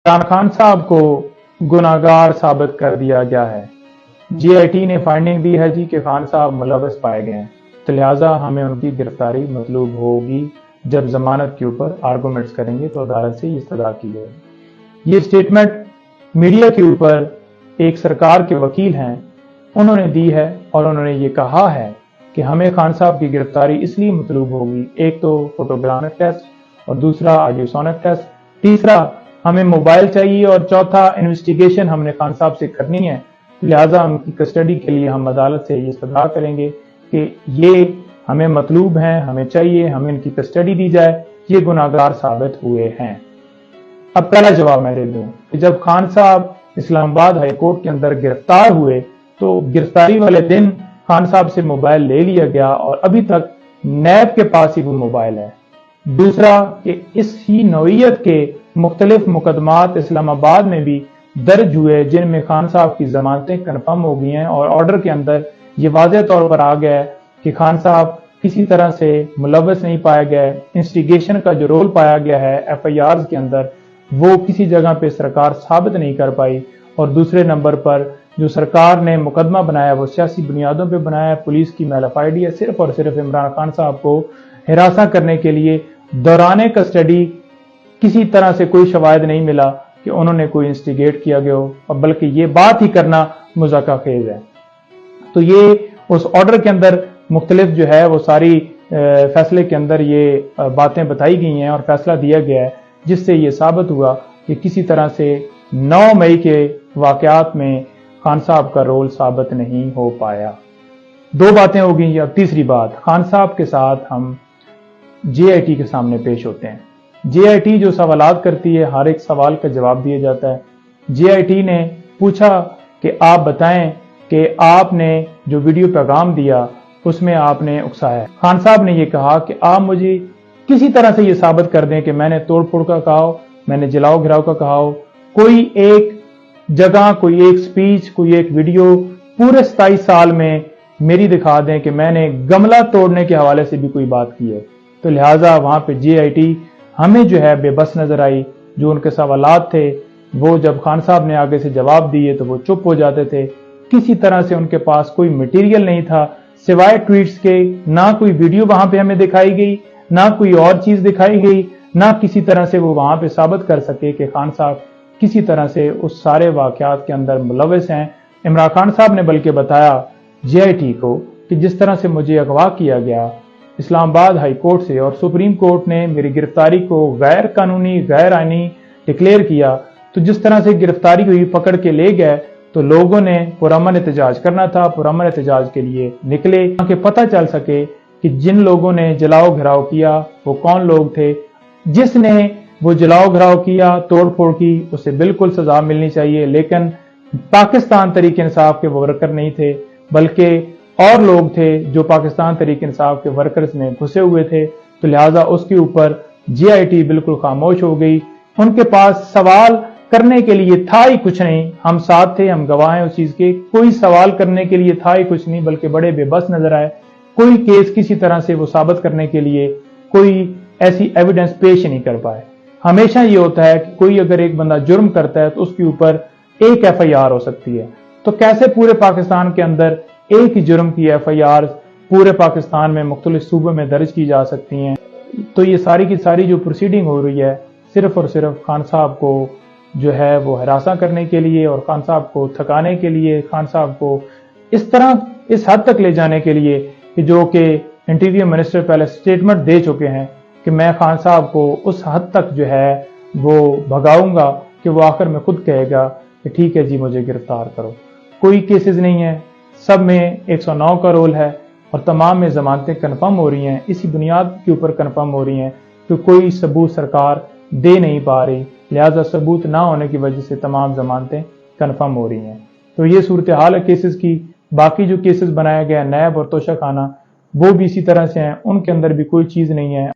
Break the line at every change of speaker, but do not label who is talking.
इमरान खान साहब को गुनाहगार साबित कर दिया गया है। जीआईटी ने फाइंडिंग दी है जी कि खान साहब मुलव्वस पाए गए हैं, तो लिहाजा हमें उनकी गिरफ्तारी मतलूब होगी। जब जमानत के ऊपर आर्गूमेंट्स करेंगे तो अदालत से इस्तदा की जाएगी। ये स्टेटमेंट मीडिया के ऊपर एक सरकार के वकील हैं, उन्होंने दी है और उन्होंने ये कहा है कि हमें खान साहब की गिरफ्तारी इसलिए मतलूब होगी, एक तो फोटोग्रामिक टेस्ट और दूसरा अल्ट्रासोनिक टेस्ट, तीसरा हमें मोबाइल चाहिए और चौथा इन्वेस्टिगेशन हमने खान साहब से करनी है। लिहाजा उनकी कस्टडी के लिए हम अदालत से ये इस्तदा करेंगे कि ये हमें मतलूब हैं, हमें चाहिए, हमें इनकी कस्टडी दी जाए, ये गुनाहगार साबित हुए हैं। अब पहला जवाब मैं दे दूं कि जब खान साहब इस्लामाबाद हाई कोर्ट के अंदर गिरफ्तार हुए तो गिरफ्तारी वाले दिन खान साहब से मोबाइल ले लिया गया और अभी तक नैब के पास ही वो मोबाइल है। दूसरा कि इस ही नौइयत के मुख्तलिफ मुकदमात इस्लामाबाद में भी दर्ज हुए जिनमें खान साहब की जमानतें कन्फर्म हो गई हैं और ऑर्डर के अंदर ये वाज़ेह तौर पर आ गया है कि खान साहब किसी तरह से मुलव्वस नहीं पाया गया है। इंस्टिगेशन का जो रोल पाया गया है एफआईआर के अंदर वो किसी जगह पे सरकार साबित नहीं कर पाई। और दूसरे नंबर पर जो सरकार ने मुकदमा बनाया वो सियासी बुनियादों पे बनाया है, पुलिस की मैलाफाइडी है, सिर्फ और सिर्फ इमरान खान साहब को हिरासा करने के लिए। दौरान कस्टडी किसी तरह से कोई शवाहिद नहीं मिला कि उन्होंने कोई इंस्टिगेट किया गया हो, और बल्कि ये बात ही करना मुज़ाका खेज है। तो ये उस ऑर्डर के अंदर मुख्तलिफ जो है वो सारी फैसले के अंदर ये बातें बताई गई हैं और फैसला दिया गया है, जिससे ये साबित हुआ कि किसी तरह से 9 मई के वाकयात में खान साहब का रोल साबित नहीं हो पाया। दो बातें हो गई। अब तीसरी बात, खान साहब के साथ हम जीआईटी के सामने पेश होते हैं। जीआईटी जो सवालात करती है, हर एक सवाल का जवाब दिया जाता है। जीआईटी ने पूछा कि आप बताएं कि आपने जो वीडियो पैगाम दिया उसमें आपने उकसाया। खान साहब ने यह कहा कि आप मुझे किसी तरह से यह साबित कर दें कि मैंने तोड़ फोड़ का कहा हो, मैंने जलाओ घिराव का कहा हो, कोई एक जगह, कोई एक स्पीच, कोई एक वीडियो पूरे 27 साल में मेरी दिखा दें कि मैंने गमला तोड़ने के हवाले से भी कोई बात की है। तो लिहाजा वहां पे जीआईटी हमें जो है बेबस नजर आई। जो उनके सवालात थे वो जब खान साहब ने आगे से जवाब दिए तो वो चुप हो जाते थे। किसी तरह से उनके पास कोई मटेरियल नहीं था सिवाय ट्वीट्स के। ना कोई वीडियो वहां पे हमें दिखाई गई, ना कोई और चीज दिखाई गई, ना किसी तरह से वो वहां पे साबित कर सके कि खान साहब किसी तरह से उस सारे वाकयात के अंदर मुलव्वस हैं। इमरान खान साहब ने बल्कि बताया जीआईटी को कि जिस तरह से मुझे अगवा किया गया इस्लामाबाद हाई कोर्ट से और सुप्रीम कोर्ट ने मेरी गिरफ्तारी को गैर कानूनी, गैर आईनी डिक्लेयर किया, तो जिस तरह से गिरफ्तारी हुई, पकड़ के ले गए, तो लोगों ने पुरअमन एहतजाज करना था। पुरअमन एहतजाज के लिए निकले ताकि पता चल सके कि जिन लोगों ने जलाओ घिराव किया वो कौन लोग थे। जिसने वो जलाओ घिराव किया, तोड़ फोड़ की, उसे बिल्कुल सजा मिलनी चाहिए। लेकिन पाकिस्तान तहरीक इंसाफ के वो वर्कर नहीं थे, बल्कि और लोग थे जो पाकिस्तान तहरीक इंसाफ के वर्कर्स में घुसे हुए थे। तो लिहाजा उसके ऊपर जीआईटी बिल्कुल खामोश हो गई। उनके पास सवाल करने के लिए था ही कुछ नहीं। हम साथ थे, हम गवाह हैं उस चीज के। कोई सवाल करने के लिए था ही कुछ नहीं, बल्कि बड़े बेबस नजर आए। कोई केस किसी तरह से वो साबित करने के लिए कोई ऐसी एविडेंस पेश नहीं कर पाए। हमेशा ये होता है कि कोई अगर एक बंदा जुर्म करता है तो उसके ऊपर एक एफआईआर हो सकती है। तो कैसे पूरे पाकिस्तान के अंदर एक ही जुर्म की एफआईआर पूरे पाकिस्तान में मुख्तलिफ सूबों में दर्ज की जा सकती हैं? तो ये सारी की सारी जो प्रोसीडिंग हो रही है सिर्फ और सिर्फ खान साहब को जो है वो हरासा करने के लिए और खान साहब को थकाने के लिए, खान साहब को इस तरह इस हद तक ले जाने के लिए कि जो कि इंटीरियर मिनिस्टर पहले स्टेटमेंट दे चुके हैं कि मैं खान साहब को उस हद तक जो है वो भगाऊंगा कि वो आखिर में खुद कहेगा कि ठीक है जी मुझे गिरफ्तार करो। कोई केसेस नहीं है, सब में 109 का रोल है और तमाम में जमानतें कन्फर्म हो रही हैं। इसी बुनियाद के ऊपर कन्फर्म हो रही हैं कि कोई सबूत सरकार दे नहीं पा रही, लिहाजा सबूत ना होने की वजह से तमाम जमानतें कन्फर्म हो रही हैं। तो ये सूरत हाल है केसेस की। बाकी जो केसेस बनाया गया नैब और तोशाखाना वो भी इसी तरह से हैं, उनके अंदर भी कोई चीज नहीं है।